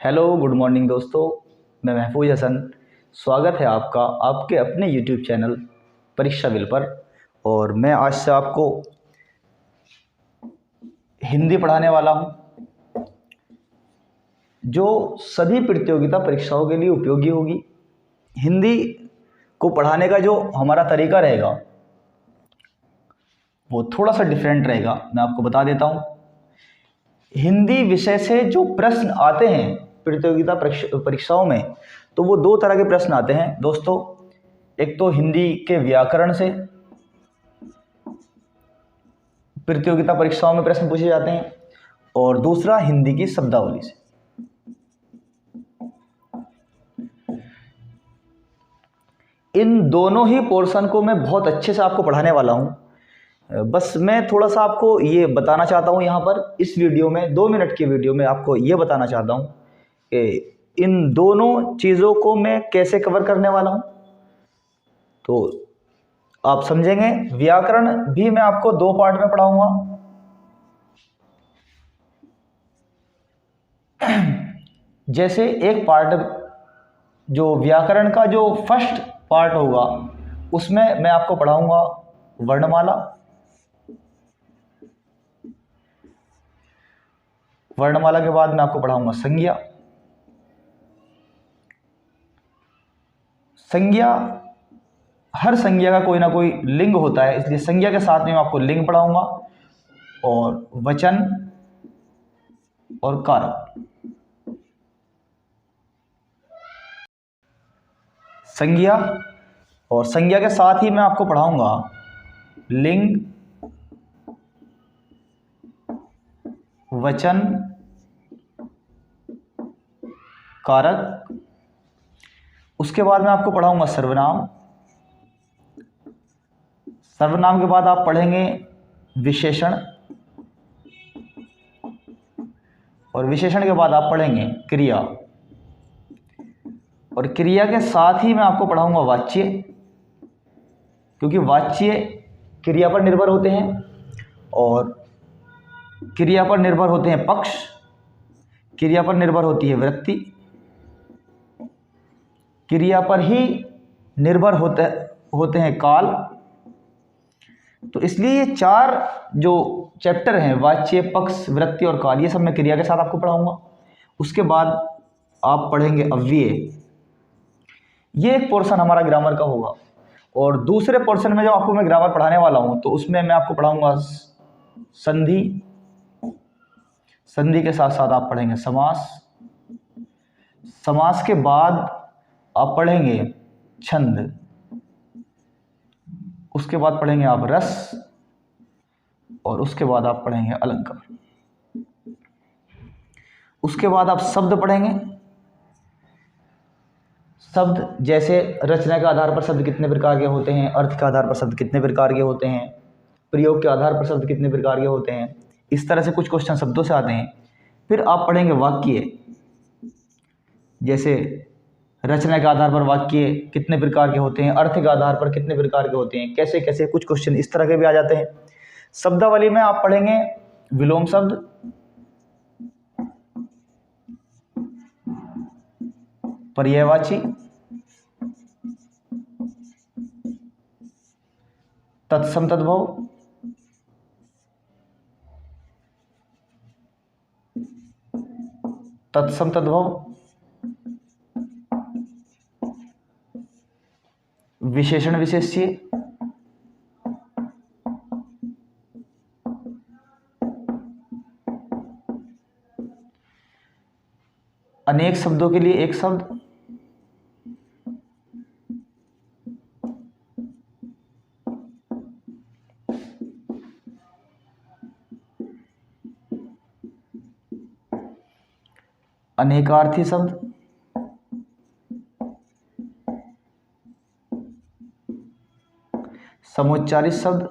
Hello good morning दोस्तों, मैं महफूज हसन। स्वागत है आपका आपके अपने यूट्यूब चैनल परीक्षा बिल पर। और मैं आज से आपको हिंदी पढ़ाने वाला हूं, जो सभी प्रतियोगिता परीक्षाओं के लिए उपयोगी होगी। हिंदी को पढ़ाने का जो हमारा तरीका रहेगा वो थोड़ा सा डिफरेंट रहेगा, मैं आपको बता देता हूं। हिंदी विषय से जो प्रश्न आते हैं प्रतियोगिता परीक्षाओं में, तो वो दो तरह के प्रश्न आते हैं दोस्तों। एक तो हिंदी के व्याकरण से प्रतियोगिता परीक्षाओं में प्रश्न पूछे जाते हैं, और दूसरा हिंदी की शब्दावली से। इन दोनों ही पोर्शन को मैं बहुत अच्छे से आपको पढ़ाने वाला हूं। बस मैं थोड़ा सा आपको ये बताना चाहता हूं, यहाँ पर इस वीडियो में 2 मिनट की वीडियो में आपको ये बताना चाहता हूं कि इन दोनों चीज़ों को मैं कैसे कवर करने वाला हूं, तो आप समझेंगे। व्याकरण भी मैं आपको 2 पार्ट में पढ़ाऊंगा। जैसे एक पार्ट जो व्याकरण का जो फर्स्ट पार्ट होगा, उसमें मैं आपको पढ़ाऊंगा वर्णमाला। वर्णमाला के बाद मैं आपको पढ़ाऊंगा संज्ञा। संज्ञा, हर संज्ञा का कोई ना कोई लिंग होता है, इसलिए संज्ञा के साथ में मैं आपको लिंग पढ़ाऊंगा, और वचन और कारक। संज्ञा और संज्ञा के साथ ही मैं आपको पढ़ाऊंगा लिंग, वचन, कारक। उसके बाद मैं आपको पढ़ाऊंगा सर्वनाम। सर्वनाम के बाद आप पढ़ेंगे विशेषण, और विशेषण के बाद आप पढ़ेंगे क्रिया, और क्रिया के साथ ही मैं आपको पढ़ाऊंगा वाच्य, क्योंकि वाच्य क्रिया पर निर्भर होते हैं, और क्रिया पर निर्भर होते हैं पक्ष, क्रिया पर निर्भर होती है वृत्ति, क्रिया पर ही निर्भर होते हैं काल। तो इसलिए ये 4 जो चैप्टर हैं, वाच्य, पक्ष, वृत्ति और काल, ये सब मैं क्रिया के साथ आपको पढ़ाऊंगा। उसके बाद आप पढ़ेंगे अव्यय। ये एक पोर्शन हमारा ग्रामर का होगा, और दूसरे पोर्शन में जो आपको मैं ग्रामर पढ़ाने वाला हूं, तो उसमें मैं आपको पढ़ाऊंगा संधि। संधि के साथ साथ आप पढ़ेंगे समास। समास के बाद आप पढ़ेंगे छंद। उसके बाद पढ़ेंगे आप रस, और उसके बाद आप पढ़ेंगे अलंकार। उसके बाद आप शब्द पढ़ेंगे। शब्द जैसे रचना के आधार पर शब्द कितने प्रकार के होते हैं, अर्थ के आधार पर शब्द कितने प्रकार के होते हैं, प्रयोग के आधार पर शब्द कितने प्रकार के होते हैं, इस तरह से कुछ क्वेश्चन शब्दों से आते हैं। फिर आप पढ़ेंगे वाक्य। जैसे रचना के आधार पर वाक्य कितने प्रकार के होते हैं, अर्थ के आधार पर कितने प्रकार के होते हैं, कैसे कैसे कुछ क्वेश्चन इस तरह के भी आ जाते हैं। शब्दावली में आप पढ़ेंगे विलोम शब्द, पर्यायवाची, तत्सम तद्भव, तत्सम तद्भव, विशेषण विशेष्य, अनेक शब्दों के लिए एक शब्द, अनेकार्थी शब्द, समुच्चारित शब्द,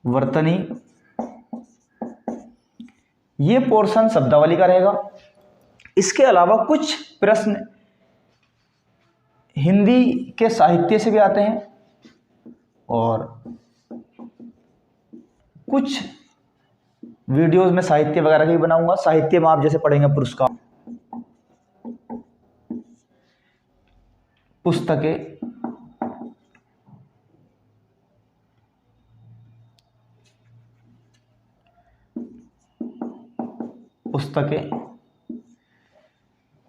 वर्तनी। ये पोर्शन शब्दावली का रहेगा। इसके अलावा कुछ प्रश्न हिंदी के साहित्य से भी आते हैं, और कुछ वीडियोस में साहित्य वगैरह की बनाऊंगा। साहित्य में आप जैसे पढ़ेंगे पुरस्कार, पुस्तकें,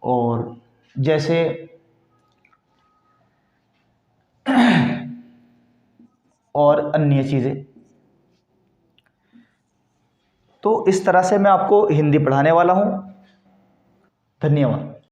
और जैसे और अन्य चीज़ें। तो इस तरह से मैं आपको हिंदी पढ़ाने वाला हूँ। धन्यवाद।